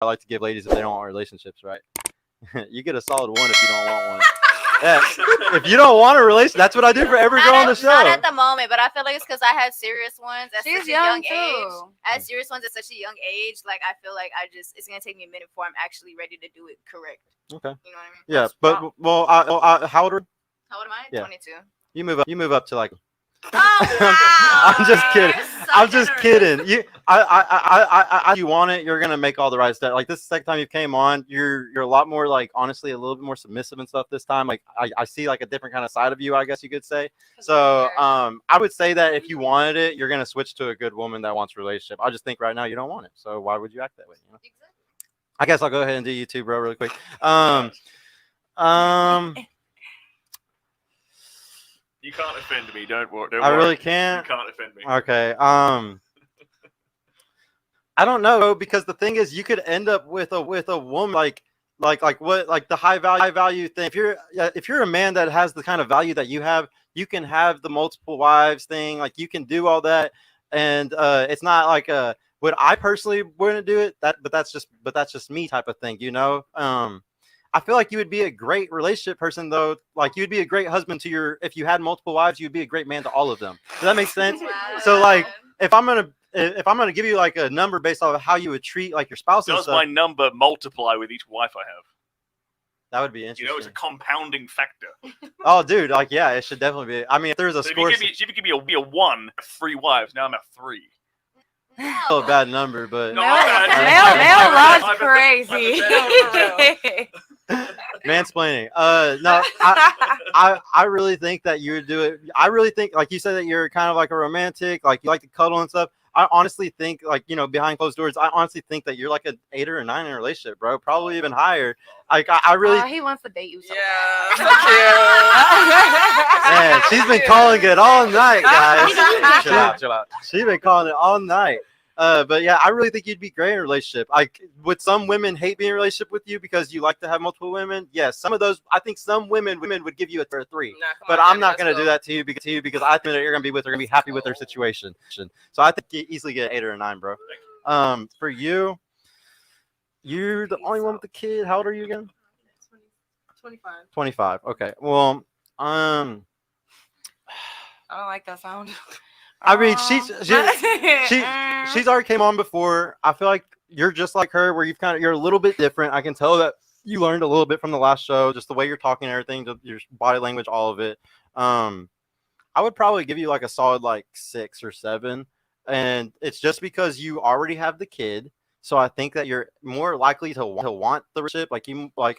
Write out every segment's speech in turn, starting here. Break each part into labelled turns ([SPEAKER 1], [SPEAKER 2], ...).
[SPEAKER 1] I like to give ladies if they don't want relationships, right? You get a solid 1 if you don't want one. Yeah. If you don't want a relationship, that's what I do for every girl on the show.
[SPEAKER 2] Not at the moment, but I feel like it's because I had serious ones at
[SPEAKER 3] She's
[SPEAKER 2] such a
[SPEAKER 3] young
[SPEAKER 2] young age.
[SPEAKER 3] too.
[SPEAKER 2] I had serious ones at such a young age. Like I feel like it's gonna take me a minute before I'm actually ready to do it correct.
[SPEAKER 1] Okay.
[SPEAKER 2] You know what I mean?
[SPEAKER 1] Yeah, but how old are you?
[SPEAKER 2] How old am I?
[SPEAKER 1] Yeah.
[SPEAKER 2] 22.
[SPEAKER 1] You move up to like.
[SPEAKER 2] Oh wow!
[SPEAKER 1] I'm just kidding.
[SPEAKER 2] You're so
[SPEAKER 1] I'm just
[SPEAKER 2] generous.
[SPEAKER 1] kidding. You want it. You're gonna make all the right steps. Like this is the second time you came on. You're a lot more like honestly a little bit more submissive and stuff this time. Like I see like a different kind of side of you, I guess you could say. So I would say that if you wanted it, you're gonna switch to a good woman that wants a relationship. I just think right now you don't want it. So why would you act that way? You know?
[SPEAKER 2] Exactly.
[SPEAKER 1] I guess I'll go ahead and do you too, bro, really quick.
[SPEAKER 4] You can't offend me. Don't worry.
[SPEAKER 1] I really can't.
[SPEAKER 4] You can't offend me.
[SPEAKER 1] Okay. I don't know, bro, because the thing is, you could end up with a woman like the high value thing. If you're a man that has the kind of value that you have, you can have the multiple wives thing. Like you can do all that, and it's not like would I personally wouldn't do it. But that's just me type of thing, you know. I feel like you would be a great relationship person, though. Like you'd be a great husband to if you had multiple wives, you'd be a great man to all of them. Does that make sense?
[SPEAKER 2] Wow.
[SPEAKER 1] So like, if I'm gonna give you like a number based off of how you would treat like your spouse and
[SPEAKER 4] Does
[SPEAKER 1] stuff,
[SPEAKER 4] my number multiply with each wife I have?
[SPEAKER 1] that would be interesting.
[SPEAKER 4] You know, it's a compounding factor.
[SPEAKER 1] Oh, dude, like yeah, it should definitely be. I mean, if there's a
[SPEAKER 4] So
[SPEAKER 1] score,
[SPEAKER 4] if you give me a 1, 3 wives, now I'm at 3.
[SPEAKER 1] still a bad number, but
[SPEAKER 4] No,
[SPEAKER 3] Male loves crazy.
[SPEAKER 1] mansplaining. No, I really think that you would do it. I really think, like you said, that you're kind of like a romantic, like you like to cuddle and stuff. I honestly think, like, you know, behind closed doors, I honestly think that you're like an 8 or a 9 in a relationship, bro. Probably even higher. Like, I really.
[SPEAKER 3] He wants to date you. So
[SPEAKER 1] Man, she's been calling it all night, guys. Chill out. She's been calling it all night. But yeah, I really think you'd be great in a relationship. Like, would some women hate being in a relationship with you because you like to have multiple women? Yes, some of those. I think some women would give you a 3. But I'm not going to do that to you because I think that you're going to be with her, going to be happy with her situation. So I think you easily get an 8 or a 9, bro. For you, you're the only one with the kid. How old are you again?
[SPEAKER 5] 25.
[SPEAKER 1] 25. Okay. Well,
[SPEAKER 3] I don't like that sound.
[SPEAKER 1] I mean, she's already came on before. I feel like you're just like her, where you're a little bit different. I can tell that you learned a little bit from the last show, just the way you're talking and everything, your body language, all of it. I would probably give you like a solid like 6 or 7, and it's just because you already have the kid. So I think that you're more likely to want the relationship, I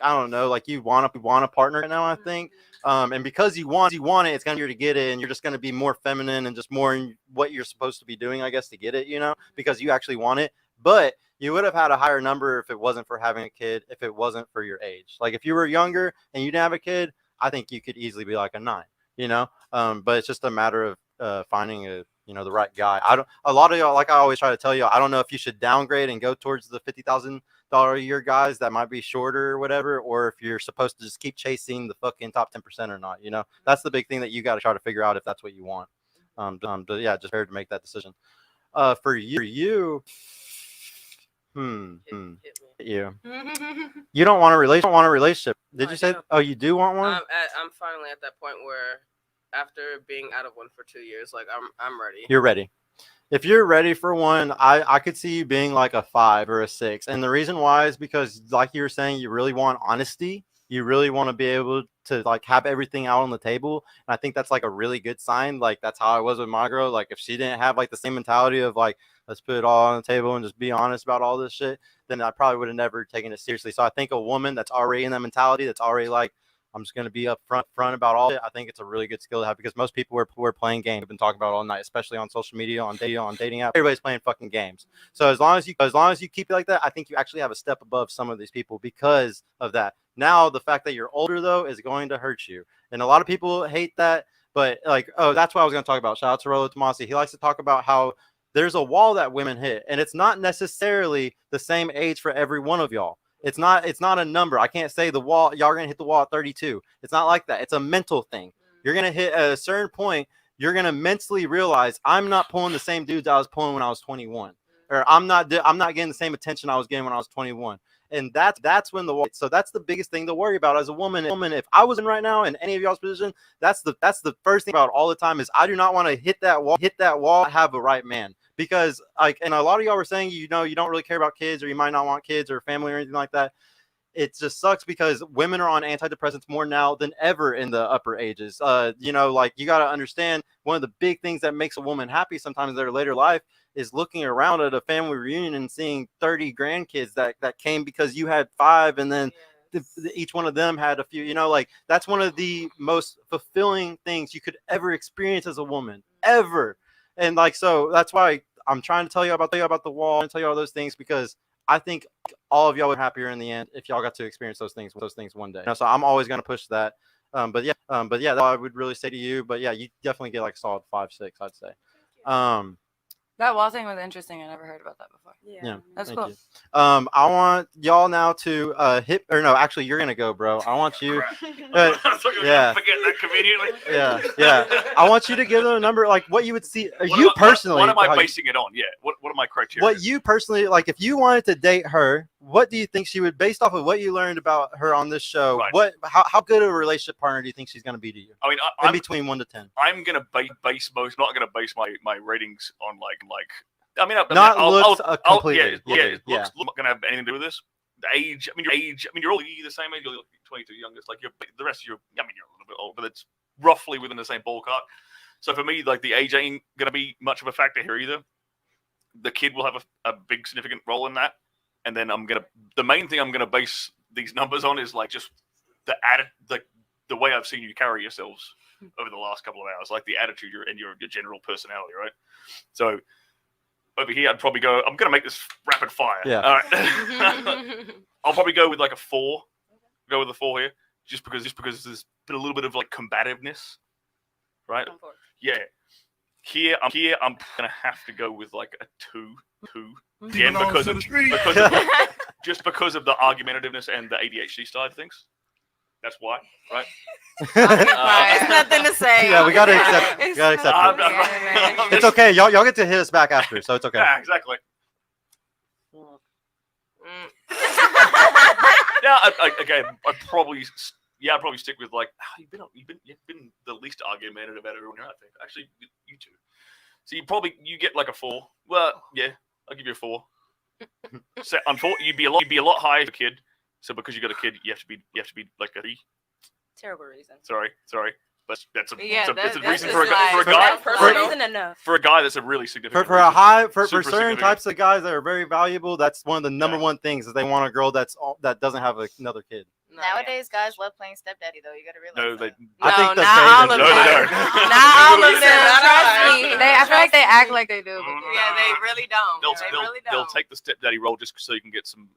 [SPEAKER 1] don't know, like you want a partner right now. I think, and because you want it, it's gonna be here to get it, and you're just gonna be more feminine and just more in what you're supposed to be doing, I guess, to get it, you know, because you actually want it. But you would have had a higher number if it wasn't for having a kid, if it wasn't for your age. Like if you were younger and you didn't have a kid, I think you could easily be like a 9, you know. But it's just a matter of finding the right guy. A lot of y'all, like I always try to tell you, I don't know if you should downgrade and go towards the $50,000 a year guys that might be shorter or whatever, or if you're supposed to just keep chasing the fucking top 10% or not. You know, that's the big thing that you got to try to figure out if that's what you want. But yeah, just prepared to make that decision. For you, you don't want a relationship. Did you say? Oh, you do want one?
[SPEAKER 5] I'm finally at that point where, after being out of one for 2 years, like I'm ready.
[SPEAKER 1] You're ready. If you're ready for one, I could see you being like a 5 or a 6. And the reason why is because, like you were saying, you really want honesty. You really want to be able to like have everything out on the table. And I think that's like a really good sign. Like that's how I was with my girl. Like if she didn't have like the same mentality of like, let's put it all on the table and just be honest about all this shit, then I probably would have never taken it seriously. So I think a woman that's already in that mentality, that's already like, I'm just going to be upfront about all of it, I think it's a really good skill to have, because most people are playing games. We've been talking about all night, especially on social media, on dating apps. Everybody's playing fucking games. So as long as you keep it like that, I think you actually have a step above some of these people because of that. Now, the fact that you're older, though, is going to hurt you. And a lot of people hate that. But like, oh, that's what I was going to talk about. Shout out to Rolo Tomasi. He likes to talk about how there's a wall that women hit. And it's not necessarily the same age for every one of y'all. It's not a number. I can't say the wall, y'all are going to hit the wall at 32. It's not like that. It's a mental thing. You're going to hit at a certain point. You're going to mentally realize I'm not pulling the same dudes I was pulling when I was 21. or I'm not getting the same attention I was getting when I was 21. And that's when so that's the biggest thing to worry about as a woman. If I was in right now in any of y'all's position, that's the first thing about all the time is I do not want to hit that wall, have a right man. Because like, and a lot of y'all were saying, you don't really care about kids, or you might not want kids or family or anything like that. It just sucks because women are on antidepressants more now than ever in the upper ages. Like you got to understand, one of the big things that makes a woman happy sometimes in their later life is looking around at a family reunion and seeing 30 grandkids that came because you had 5, and then each one of them had a few. Like that's one of the most fulfilling things you could ever experience as a woman, ever. And like, so that's why I'm trying to tell you about the wall and tell you all those things, because I think all of y'all would be happier in the end if y'all got to experience those things one day. So I'm always going to push that. But yeah, that's all I would really say to you. But yeah, you definitely get like a solid 5, 6, I'd say.
[SPEAKER 3] That wall thing was interesting. I never heard about that before.
[SPEAKER 2] Yeah.
[SPEAKER 3] That's cool.
[SPEAKER 1] You. I want y'all now to actually you're gonna go, bro. I want you.
[SPEAKER 4] I thought you were
[SPEAKER 1] yeah.
[SPEAKER 4] gonna forget that conveniently.
[SPEAKER 1] Yeah. I want you to give them a number, like what you would see. Personally,
[SPEAKER 4] what am I basing it on? Yeah. What are my criteria?
[SPEAKER 1] What you personally like, if you wanted to date her, what do you think she would, based off of what you learned about her on this show?
[SPEAKER 4] Right.
[SPEAKER 1] How good of a relationship partner do you think she's gonna be to you?
[SPEAKER 4] I mean,
[SPEAKER 1] in between 1 to 10.
[SPEAKER 4] I'm gonna base not gonna base my ratings on like. Looks completely. Looks not gonna have anything to do with this. The age. I mean, you're all the same age. You're 22 youngest. Like the rest of you. You're a little bit old, but it's roughly within the same ballpark. So for me, like the age ain't gonna be much of a factor here either. The kid will have a big significant role in that, and then the main thing I'm gonna base these numbers on is like just the way I've seen you carry yourselves over the last couple of hours, like the attitude and your general personality, right? So over here, I'd probably go. I'm gonna make this rapid fire.
[SPEAKER 1] Yeah.
[SPEAKER 4] All right. I'll probably go with like a 4. Go with a 4 here, just because there's been a little bit of like combativeness, right? Yeah. Here, I'm gonna have to go with like a 2. Again, because of the argumentativeness and the ADHD side of things. That's why, right?
[SPEAKER 3] There's nothing to say.
[SPEAKER 1] Yeah, we gotta accept. It's okay. Y'all get to hit us back after, so it's okay.
[SPEAKER 4] Yeah, exactly. I'd probably stick with like you've been the least argumentative out of everyone here, I think. Actually, you two. So you get like a 4. Well, yeah, I'll give you a 4. So unfortunately, you'd be a lot higher for a kid. So because you got a kid, you have to be like a 3.
[SPEAKER 2] Terrible reason.
[SPEAKER 4] Sorry, but that's a
[SPEAKER 3] that's
[SPEAKER 4] reason
[SPEAKER 3] just
[SPEAKER 4] for a guy.
[SPEAKER 2] Reason enough.
[SPEAKER 4] For a guy, that's a really significant.
[SPEAKER 1] For certain types of guys that are very valuable, that's one of the number one things is they want a girl that doesn't have another kid.
[SPEAKER 2] Nowadays, guys love playing stepdaddy, though. You gotta realize.
[SPEAKER 1] I think
[SPEAKER 3] not all of them. Not all of them. Trust me. I feel like they act like they do.
[SPEAKER 2] Yeah, they really don't.
[SPEAKER 4] They'll take the stepdaddy role just so you can get some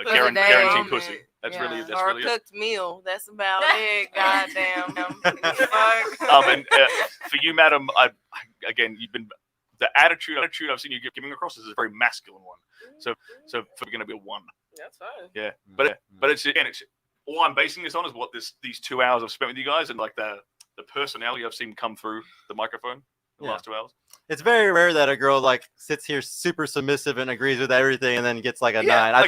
[SPEAKER 4] guaranteed pussy. That's really
[SPEAKER 5] or a cooked meal. That's about it. Goddamn.
[SPEAKER 4] And for you, madam, you've been the attitude I've seen you giving across is a very masculine one. So we're gonna be a 1.
[SPEAKER 5] That's fine.
[SPEAKER 4] Yeah, but it's all I'm basing this on is what these 2 hours I've spent with you guys and like the personality I've seen come through the microphone the last 2 hours.
[SPEAKER 1] It's very rare that a girl like sits here super submissive and agrees with everything and then gets like a 9. I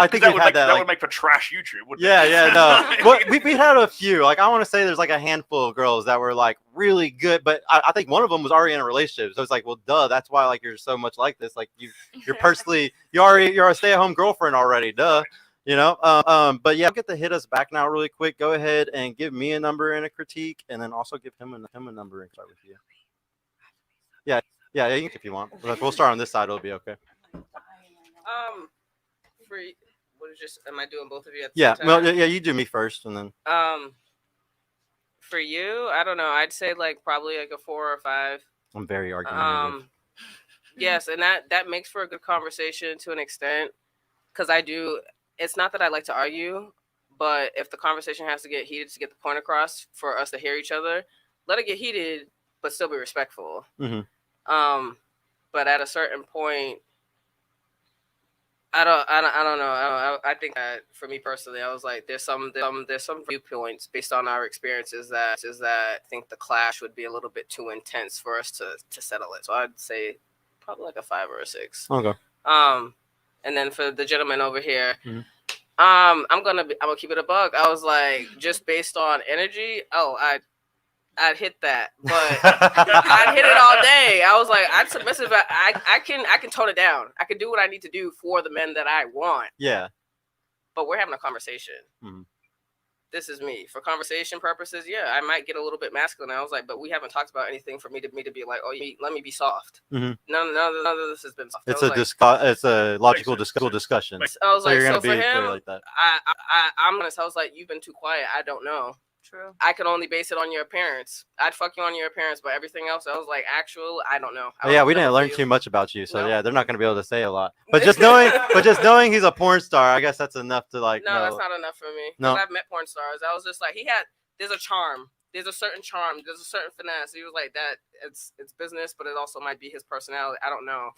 [SPEAKER 1] think we've had that.
[SPEAKER 4] That would make for trash YouTube, wouldn't it?
[SPEAKER 1] Yeah, no. Well, we had a few. Like I want to say there's like a handful of girls that were like really good, but I think one of them was already in a relationship. So it's like, well, duh, that's why like you're so much like this. Like you're personally you're a stay-at-home girlfriend already, duh. But yeah, get to hit us back now really quick. Go ahead and give me a number and a critique, and then also give him a number and start with you. Yeah, you can if you want. We'll start on this side. It'll be okay.
[SPEAKER 5] Am I doing both of you at the same time?
[SPEAKER 1] Well, yeah, you do me first, and then.
[SPEAKER 5] For you, I don't know. I'd say like probably like a 4 or 5.
[SPEAKER 1] I'm very argumentative.
[SPEAKER 5] Yes, and that makes for a good conversation to an extent, because I do. It's not that I like to argue, but if the conversation has to get heated to get the point across for us to hear each other, let it get heated, but still be respectful.
[SPEAKER 1] Mm-hmm.
[SPEAKER 5] But at a certain point, I don't know. I think that for me personally, I was like, there's some viewpoints based on our experiences that I think the clash would be a little bit too intense for us to settle it. So I'd say probably like a 5 or a 6.
[SPEAKER 1] Okay.
[SPEAKER 5] And then for the gentleman over here,
[SPEAKER 1] Mhm.
[SPEAKER 5] I'm gonna keep it a buck. I was like, just based on energy, I'd hit that, but I'd hit it all day. I was like, I'd submissive. I can tone it down. I can do what I need to do for the men that I want.
[SPEAKER 1] Yeah.
[SPEAKER 5] But we're having a conversation.
[SPEAKER 1] Mm-hmm.
[SPEAKER 5] This is me for conversation purposes. Yeah, I might get a little bit masculine. I was like, but we haven't talked about anything for me to be like, oh, let me be soft.
[SPEAKER 1] Mm-hmm.
[SPEAKER 5] None of this has been soft.
[SPEAKER 1] It's a logical discussion.
[SPEAKER 5] I was like,
[SPEAKER 1] you're
[SPEAKER 5] so
[SPEAKER 1] gonna
[SPEAKER 5] for
[SPEAKER 1] be
[SPEAKER 5] him,
[SPEAKER 1] like that.
[SPEAKER 5] I'm honest. I was like, you've been too quiet. I don't know.
[SPEAKER 2] True.
[SPEAKER 5] I can only base it on your appearance. I'd fuck you on your appearance, but everything else, I was like, I don't know.
[SPEAKER 1] Yeah, we didn't learn too much about you, so yeah, they're not going to be able to say a lot. But just knowing he's a porn star, I guess that's enough to like.
[SPEAKER 5] No,
[SPEAKER 1] know.
[SPEAKER 5] that's not enough for me.
[SPEAKER 1] No,
[SPEAKER 5] I've met porn stars. I was just like, there's a charm. There's a certain charm. There's a certain finesse. He was like that. It's business, but it also might be his personality. I don't know.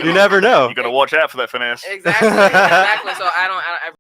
[SPEAKER 1] You never know.
[SPEAKER 4] You got to watch out for that finesse.
[SPEAKER 5] Exactly. So I